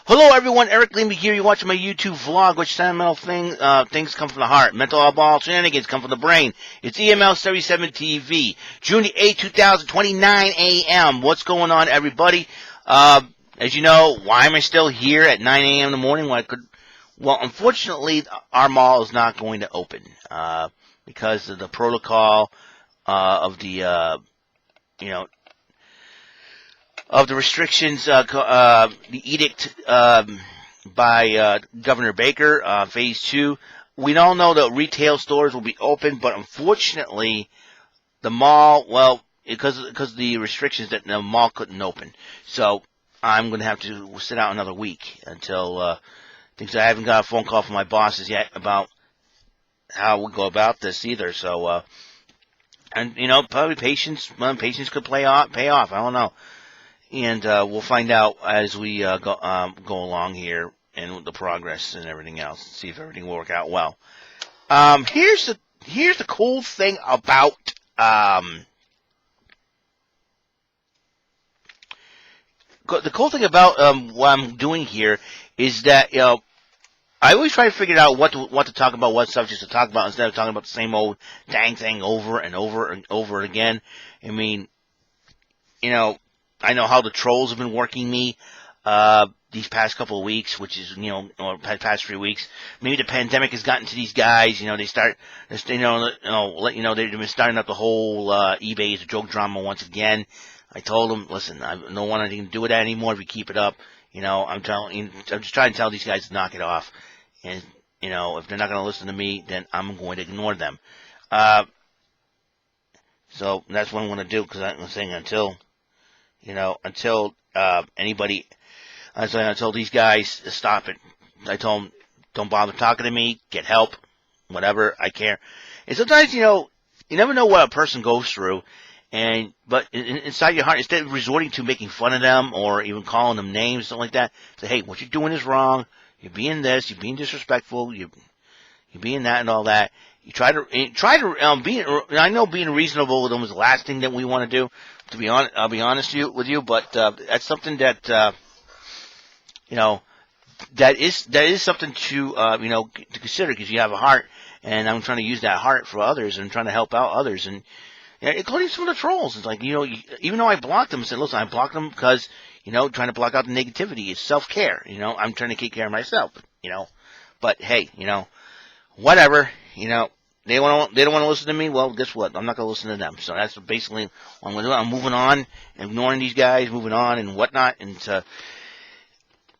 Hello everyone, Eric Lehman here. You're watching my YouTube vlog, which sentimental things come from the heart. Mental oddball shenanigans come from the brain. It's EML77 TV. June 8, 2020, 9 a.m. What's going on, everybody? As you know, why am I still here at 9 a.m. in the morning when I could... Well, unfortunately, our mall is not going to open, because of the protocol, of the, of the restrictions, the edict by Governor Baker, Phase 2. We all know that retail stores will be open, but unfortunately, the mall, well, because of the restrictions, that the mall couldn't open. So I'm going to have to sit out another week until things. I haven't got a phone call from my bosses yet about how we go about this either. So, and probably patience could pay off. I don't know. And we'll find out as we go along here and the progress and everything else. See if everything will work out well. Here's the cool thing about what I'm doing here is that I always try to figure out what to talk about, what subjects to talk about, instead of talking about the same old dang thing over and over and over again. I mean, I know how the trolls have been working me these past couple of weeks, which is, or past 3 weeks. Maybe the pandemic has gotten to these guys. They've been starting up the whole eBay is a joke drama once again. I told them, listen, I don't want anything to do with that anymore if you keep it up. I'm just trying to tell these guys to knock it off. And, if they're not going to listen to me, then I'm going to ignore them. So that's what I'm going to do, because I'm saying until anybody, until these guys stop it. I told them, don't bother talking to me, get help, whatever, I care. And sometimes, you never know what a person goes through, but inside your heart, instead of resorting to making fun of them, or even calling them names, something like that, say, hey, what you're doing is wrong, you're being this, you're being disrespectful, you're being that and all that. You try to be, I know being reasonable with them is the last thing that we want to do. To be honest, I'll be honest with you, but that's something that that is something to to consider, because you have a heart, and I'm trying to use that heart for others and trying to help out others, and including some of the trolls. It's like even though I blocked them, I said, listen, I blocked them because trying to block out the negativity is self-care. I'm trying to take care of myself. But hey, whatever. They don't want to listen to me. Well, guess what? I'm not going to listen to them. So that's basically what I'm going to do. I'm moving on, ignoring these guys, moving on and whatnot. And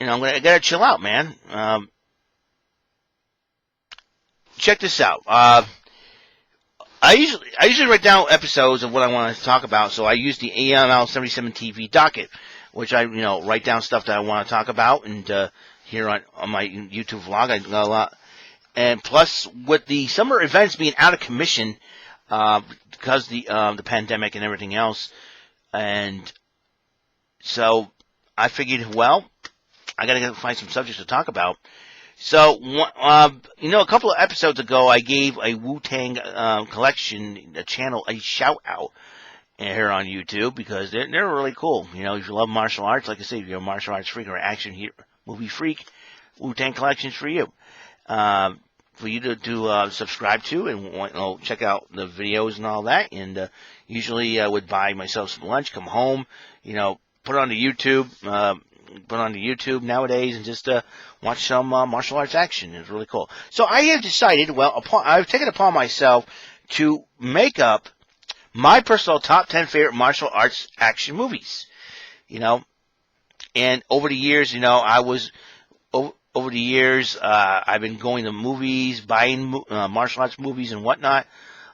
I got to chill out, man. Check this out. I usually write down episodes of what I want to talk about. So I use the EML77 TV docket, which I write down stuff that I want to talk about. And here on my YouTube vlog, I got a lot. And plus, with the summer events being out of commission because the pandemic and everything else, and so I figured, well, I got to find some subjects to talk about. So, a couple of episodes ago, I gave a Wu Tang Collection channel a shout out here on YouTube, because they're really cool. If you love martial arts, like I say, if you're a martial arts freak or action movie freak, Wu Tang Collection's for you. For you to subscribe to and check out the videos and all that. And usually I would buy myself some lunch, come home, put it on the YouTube nowadays, and just watch some martial arts action. It's really cool. So I have decided, I've taken it upon myself to make up my personal top 10 favorite martial arts action movies. And over the years, I've been going to movies, buying martial arts movies and whatnot.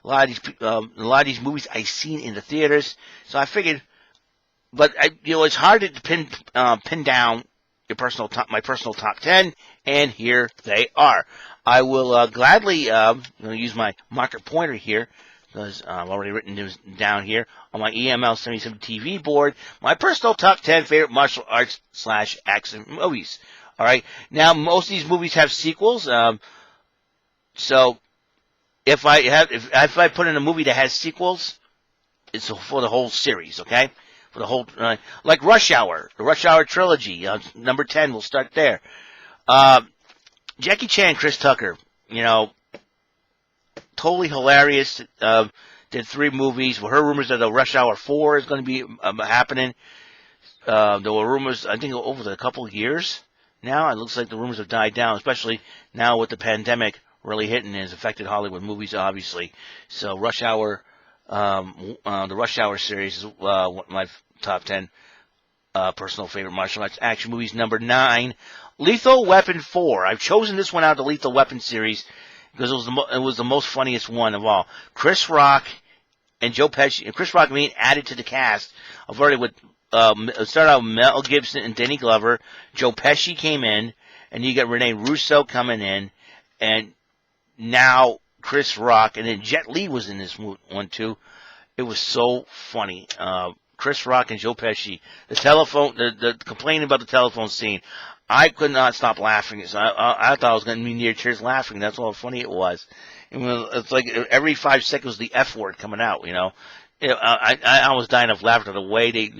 A lot of these movies I've seen in the theaters. So I figured, but it's hard to pin down my personal top 10, and here they are. I will gladly use my marker pointer here, because I've already written this down here on my EML77 TV board. My personal top 10 favorite martial arts / action movies. All right. Now, most of these movies have sequels. So if I put in a movie that has sequels, it's for the whole series. Okay. for the whole, like Rush Hour, the Rush Hour trilogy, number 10. We'll start there. Jackie Chan, Chris Tucker, totally hilarious. Did 3 movies. We heard rumors that the Rush Hour 4 is going to be happening. There were rumors, I think, over the couple of years now. It looks like the rumors have died down, especially now with the pandemic really hitting and has affected Hollywood movies, obviously. So Rush Hour, the Rush Hour series is my top 10 personal favorite martial arts action movies. Number 9, Lethal Weapon 4. I've chosen this one out of the Lethal Weapon series because it was the most funniest one of all. Chris Rock and Joe Pesci. Chris Rock being added to the cast. I've already with started out with Mel Gibson and Danny Glover. Joe Pesci came in, and you got Rene Russo coming in, and now Chris Rock, and then Jet Li was in this one too. It was so funny. Chris Rock and Joe Pesci. The complaining about the telephone scene. I could not stop laughing. So I thought I was going to be near tears laughing. That's how funny it was. It's like every 5 seconds the F word coming out. I was dying of laughter the way they,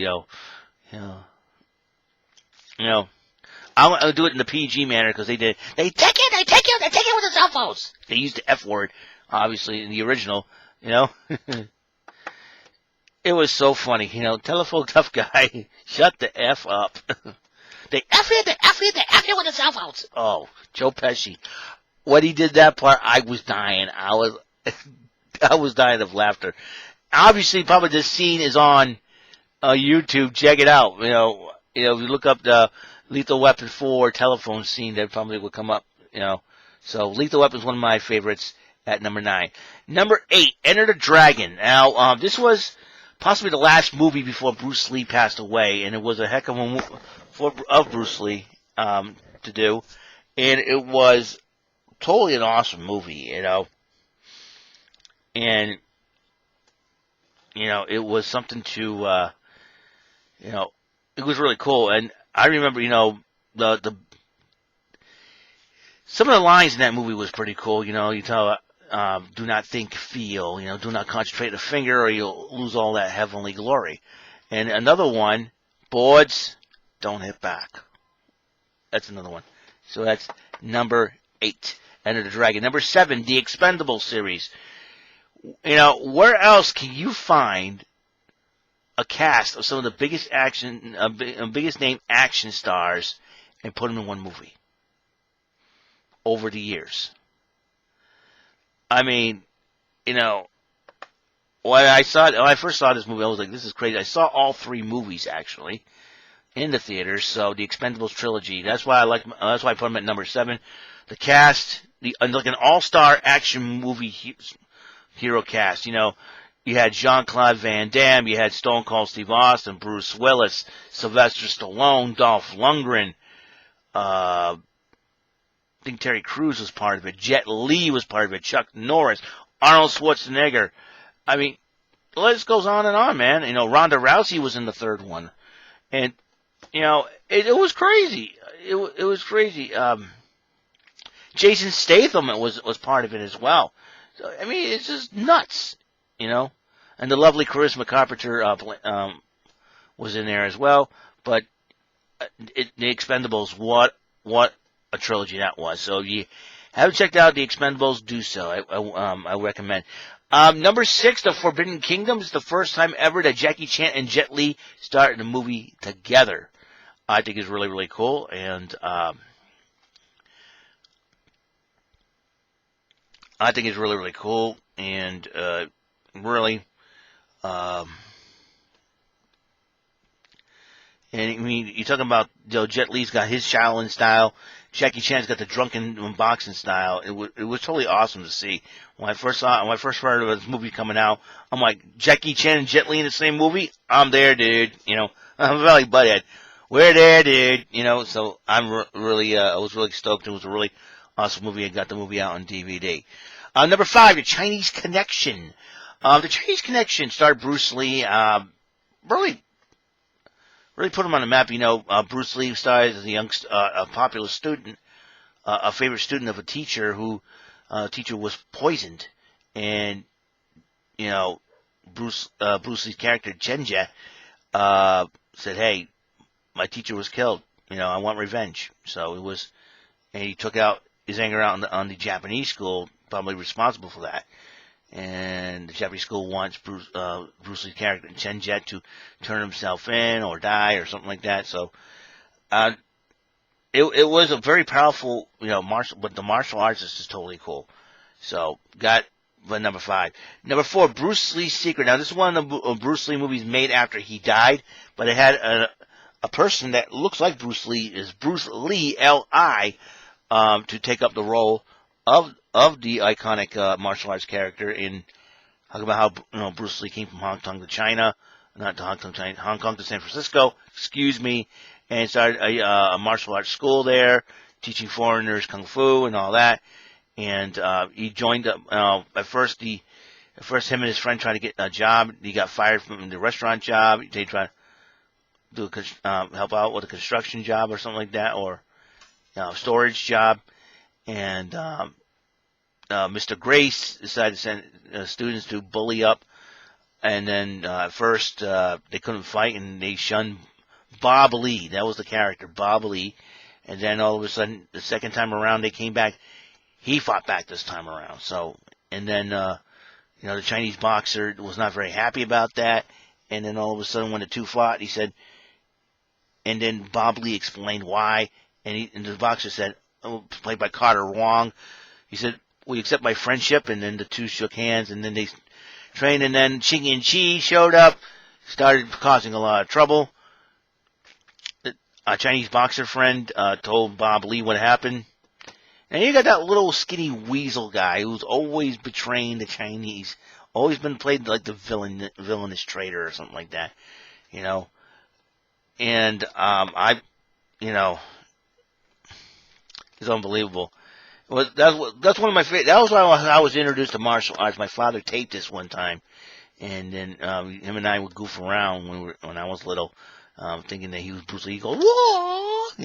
I'll do it in the PG manner because they take it with the cell phones. They used the F word, obviously, in the original, It was so funny, telephone tough guy, shut the F up. They F you with the cell phones. Oh, Joe Pesci. When he did that part, I was dying. I was dying of laughter. Obviously, probably this scene is on YouTube. Check it out. If you look up the Lethal Weapon 4 telephone scene, that probably will come up. So Lethal Weapon is one of my favorites at number 9. Number 8, Enter the Dragon. Now, this was possibly the last movie before Bruce Lee passed away, and it was a heck of a movie of Bruce Lee to do, and it was totally an awesome movie, and it was something to, it was really cool. And I remember, the some of the lines in that movie was pretty cool. You tell, do not think, feel. Do not concentrate the finger, or you'll lose all that heavenly glory. And another one, boards, don't hit back. That's another one. So that's number 8, Enter the Dragon. Number 7, the Expendables series. Where else can you find a cast of some of the biggest biggest name action stars and put them in one movie over the years? I mean, when I first saw this movie, I was like, this is crazy. I saw all 3 movies actually in the theaters. So the Expendables Trilogy. That's why I put them at number 7. The cast, like an all-star action movie hero cast. You had Jean-Claude Van Damme, you had Stone Cold Steve Austin, Bruce Willis, Sylvester Stallone, Dolph Lundgren. I think Terry Crews was part of it. Jet Li was part of it. Chuck Norris, Arnold Schwarzenegger. I mean, the list goes on and on, man. Ronda Rousey was in the 3rd one, and it was crazy. It was crazy. Jason Statham was part of it as well. So, I mean, it's just nuts, And the lovely Charisma Carpenter was in there as well. But the Expendables, what a trilogy that was. So if you haven't checked out the Expendables, do so. I recommend. Number 6, The Forbidden Kingdom, is the first time ever that Jackie Chan and Jet Li started a movie together. I think it's really, really cool. And I think it's really, really cool. And really, and I mean, you're talking about, Jet Li's got his Shaolin style. Jackie Chan's got the drunken boxing style. It was totally awesome to see. When I first heard of this movie coming out, I'm like, Jackie Chan and Jet Li in the same movie? I'm there, dude. I'm really butthead. We're there, dude. So I'm really, I was really stoked. It was a really awesome movie. I got the movie out on DVD. Number 5, The Chinese Connection. The Chinese Connection starred Bruce Lee. Really put him on the map. Bruce Lee started as a popular student, a favorite student of a teacher who, teacher was poisoned, and Bruce Lee's character Chenja said, "Hey, my teacher was killed. I want revenge." So it was, and he took out his anger out on the Japanese school, probably responsible for that. And the Japanese school wants Bruce Lee's character Chen Jet to turn himself in or die or something like that. So it was a very powerful, but the martial arts is just totally cool. So got number 5. Number 4, Bruce Lee's Secret. Now this is one of the Bruce Lee movies made after he died, but it had a person that looks like Bruce Lee, is Bruce Lee L.I. To take up the role of the iconic martial arts character in talking about how Bruce Lee came from Hong Kong to China, not to Hong Kong, China, Hong Kong to San Francisco, excuse me, and started a martial arts school there, teaching foreigners kung fu and all that. And he joined up. At first, him and his friend tried to get a job. He got fired from the restaurant job. They tried to do help out with a construction job or something like that, or storage job. And Mr. Grace decided to send students to bully up. And then at first they couldn't fight, and they shunned Bob Lee. That was the character, Bob Lee. And then all of a sudden, the second time around, they came back. He fought back this time around. So, and then the Chinese boxer was not very happy about that. And then all of a sudden, when the two fought, he said, and then Bob Lee explained why. And the boxer said, played by Carter Wong, he said, "Will you accept my friendship?" And then the two shook hands, and then they trained, and then Ching and Chi showed up, started causing a lot of trouble. A Chinese boxer friend told Bob Lee what happened. And you got that little skinny weasel guy who's always betraying the Chinese, always been played like the villainous traitor or something like that, And it's unbelievable. That's one of my favorite. That was why I was introduced to martial arts. My father taped this one time, and then him and I would goof around when I was little, thinking that he was Bruce Lee. He goes, "Whoa!"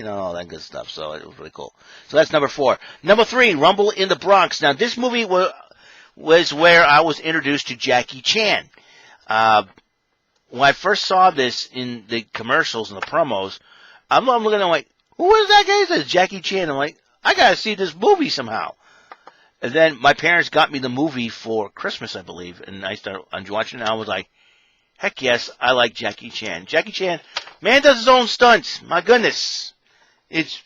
All that good stuff. So it was really cool. So that's number 4. Number 3, Rumble in the Bronx. Now this movie was where I was introduced to Jackie Chan. When I first saw this in the commercials and the promos, I'm looking at like, who is that guy? He says Jackie Chan. I'm like, I gotta see this movie somehow. And then my parents got me the movie for Christmas, I believe, and I started watching it, and I was like, heck yes, I like Jackie Chan. Jackie Chan, man does his own stunts. My goodness. It's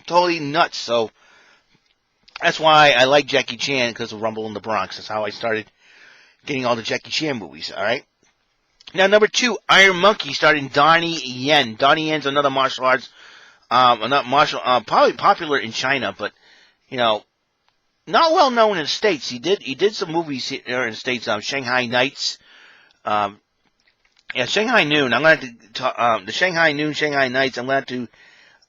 totally nuts. So that's why I like Jackie Chan, because of Rumble in the Bronx. That's how I started getting all the Jackie Chan movies, all right? Now, number 2, Iron Monkey, starring Donnie Yen. Donnie Yen's another martial arts, probably popular in China, but, not well known in the States. He did some movies here in the States, Shanghai Knights, Shanghai Noon. I'm going to have to talk, the Shanghai Noon, Shanghai Knights, I'm going to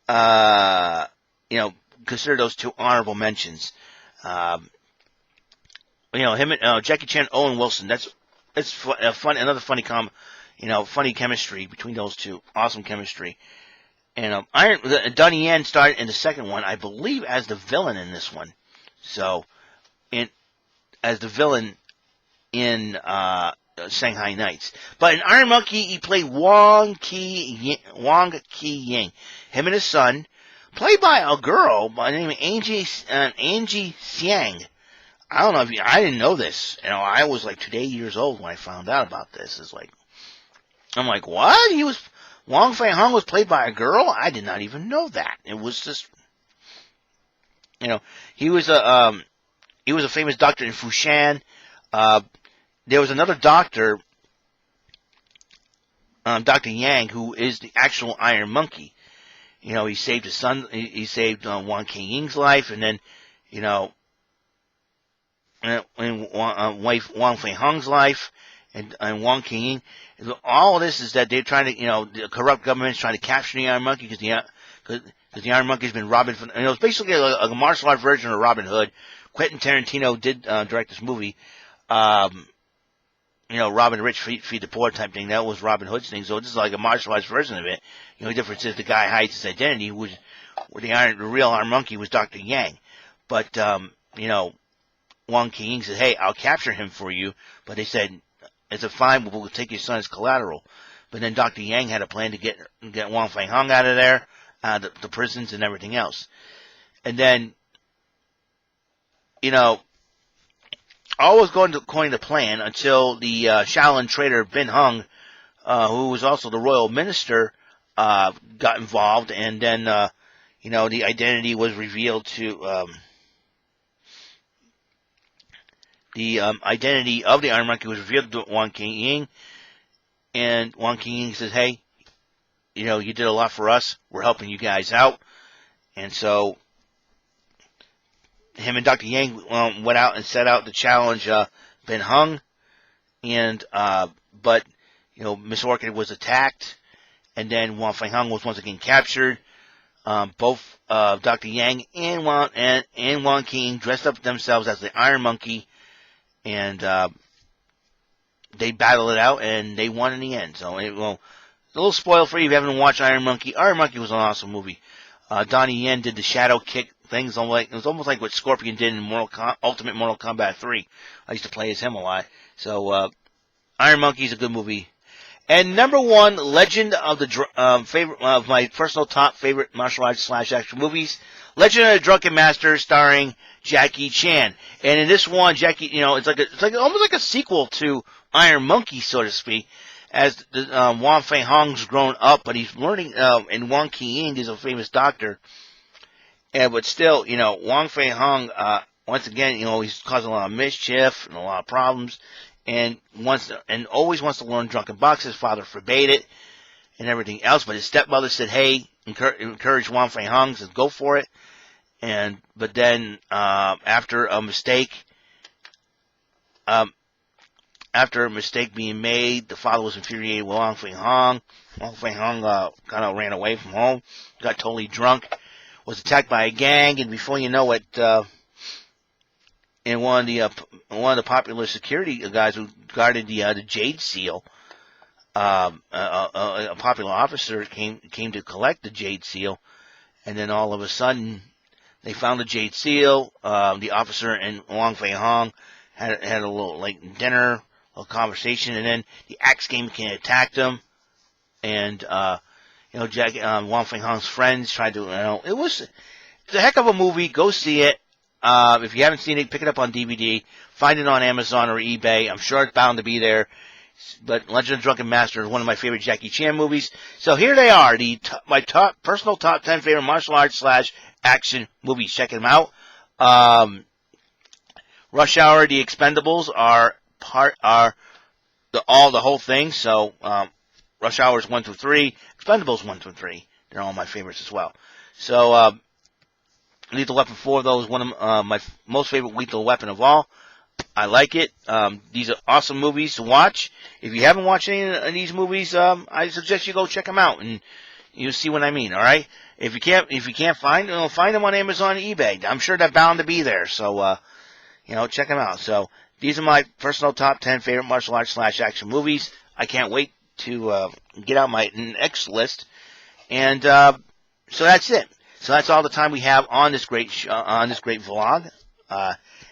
have to, consider those 2 honorable mentions. Him and Jackie Chan, Owen Wilson, it's fun, another funny funny chemistry between those 2. Awesome chemistry. And Donnie Yen started in the second one, I believe, as the villain in this one. So, as the villain in Shanghai Knights. But in Iron Monkey, he played Wong Ki Ying. Him and his son, played by a girl by the name of Angie Xiang. I don't know I didn't know this. I was like 2 years old when I found out about this. I'm like, what? Wong Fei Hung was played by a girl? I did not even know that. It was just, he was a famous doctor in Fushan. There was another doctor, Dr. Yang, who is the actual Iron Monkey. He saved his son, he saved Wang Qingying's life, and then, Wang Fei Hung's life, and Wang Qingying. All of this is that they're trying to, the corrupt government's trying to capture the Iron Monkey, because the Iron Monkey's been robbing from, it's basically a martial art version of Robin Hood. Quentin Tarantino did direct this movie. Robin Rich feed the poor type thing. That was Robin Hood's thing. So this is like a martial arts version of it. The difference is the guy hides his identity. Where the real Iron Monkey was Dr. Yang. But Wang Qingying said, "Hey, I'll capture him for you." But they said, "It's a fine. We'll take your son as collateral." But then Dr. Yang had a plan to get Wang Fei Hung out of there, the prisons and everything else. And then, all was going according to plan until the Shaolin trader Bin Hung, who was also the royal minister, got involved, and then the identity was revealed to the identity of the Iron Monkey was revealed to Wang Qingying, and Wang Qingying says, "Hey, you did a lot for us. We're helping you guys out," and so him and Dr. Yang went out and set out to challenge Bin Hung, and but Miss Orchid was attacked, and then Wang Fei Hung was once again captured. Both Dr. Yang and Wang Qingying dressed up themselves as the Iron Monkey, and they battled it out, and they won in the end. So, a little spoil for you if you haven't watched Iron Monkey. Iron Monkey was an awesome movie. Donnie Yen did the shadow kick things. It was almost like what Scorpion did in Ultimate Mortal Kombat 3. I used to play as him a lot. So, Iron Monkey is a good movie. And number one, Legend of the favorite of my personal top favorite martial arts / action movies, Legend of the Drunken Master, starring Jackie Chan. And in this one, Jackie, it's like almost like a sequel to Iron Monkey, so to speak, as Wang Fei Hung's grown up, but he's learning. And Wang Qingying is a famous doctor, but still, Wang Fei Hung, once again, he's causing a lot of mischief and a lot of problems, and always wants to learn drunken box. His father forbade it and everything else, but his stepmother said, "Hey, encourage Wang Fei Hung to go for it." But then after a mistake being made, the father was infuriated with Wang Fei Hung. Wang Fei Hung kind of ran away from home, got totally drunk, was attacked by a gang, and before you know it, and one of the popular security guys who guarded the Jade Seal, a popular officer came to collect the Jade Seal, and then all of a sudden they found the Jade Seal. The officer and Wang Fei Hung had a little dinner, a little conversation, and then the Axe Game attacked them, and Wang Fei Hung's friends tried to. It's a heck of a movie. Go see it. If you haven't seen it, pick it up on DVD. Find it on Amazon or eBay. I'm sure it's bound to be there. But Legend of the Drunken Master is one of my favorite Jackie Chan movies. So here they are, my personal top 10 favorite martial arts / action movies. Check them out. Rush Hour, The Expendables are the whole thing. So Rush Hours 1 through 3, Expendables 1 through 3. They're all my favorites as well. So Lethal Weapon 4, though, is one of my most favorite lethal weapon of all. I like it. These are awesome movies to watch. If you haven't watched any of these movies, I suggest you go check them out, and you'll see what I mean. All right. If you can't find them on Amazon, and eBay. I'm sure they're bound to be there. So check them out. So these are my personal top 10 favorite martial arts / action movies. I can't wait to get out my next list. And so that's it. So that's all the time we have on this great vlog.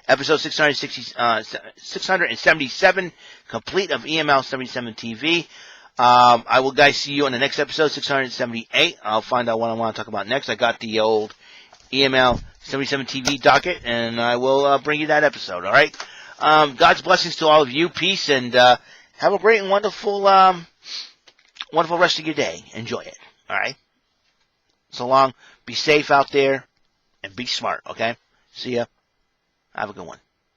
Episode 677, complete of EML77 TV. I will, guys, see you on the next episode, 678. I'll find out what I want to talk about next. I got the old EML77 TV docket, and I will bring you that episode, all right? God's blessings to all of you. Peace, and have a great and wonderful rest of your day. Enjoy it, all right? So long. Be safe out there, and be smart, okay? See ya. Have a good one.